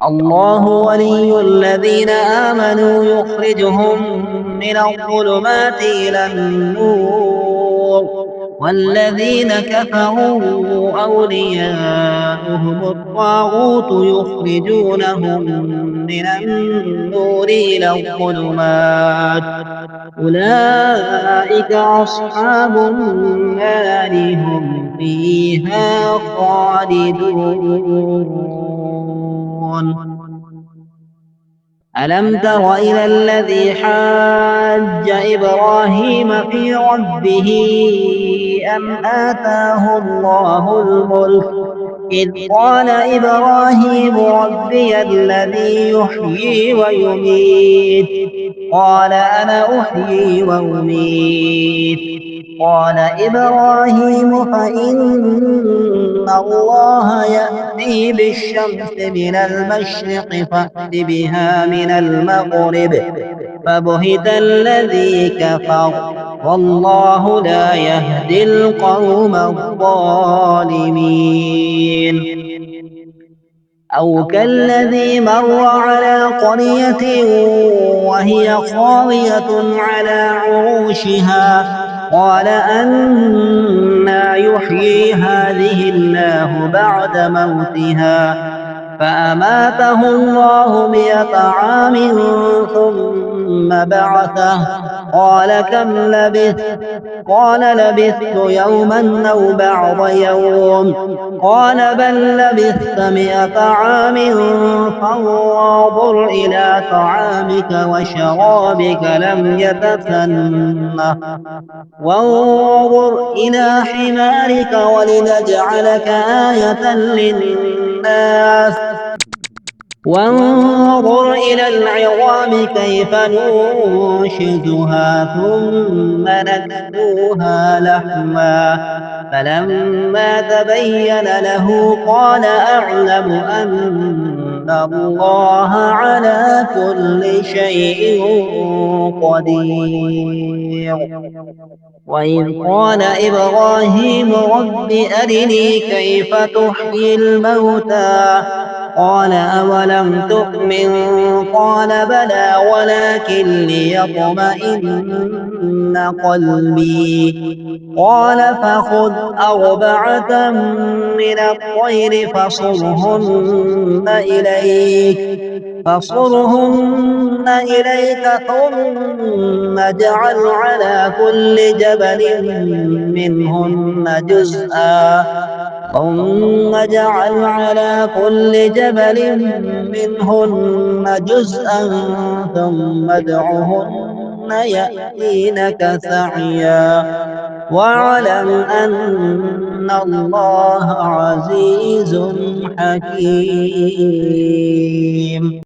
الله ولي الذين آمنوا يخرجهم من الظلمات إلى النور، والذين كفروا أولياؤهم الطاغوت يخرجونهم من النور إلى الظلمات، أولئك أصحاب النار هم فيها خالدون. ألم تر إلى الذي حاج إبراهيم في ربه أم آتاه الله الملك إذ قال إبراهيم ربي الذي يحيي ويميت قال أنا أحيي وأميت قال إبراهيم فإن الله يأتي بالشمس من المشرق فأت بها من المغرب فبهت الذي كفر والله لا يهدي القوم الظالمين. أو كالذي مر على قرية وهي خاوية على عروشها قال أنى يحيي هذه الله بعد موتها فأماته الله 100 عام ثم بعثه قال كم لبثت قال لبثت يوما أو بعض يوم قال بل لبثت 100 عام فانظر إلى طعامك وشرابك لم يتسنه وانظر إلى حمارك ولنجعلك آية للناس وانظر إلى العظام كيف ننشزها ثم نكسوها لحما فلما تبين له قال أعلم أن الله على كل شيء قدير. وإذ قال إبراهيم رب أرني كيف تحيي الموتى قال أولم تؤمن قال بلى ولكن ليطمئن قلبي قال فخذ 4 من الطير فصرهن إليك ثم اجعل على كل جبل منهن جزءا ثم ادعهن يأتينك سعيا واعلم أن الله عزيز حكيم.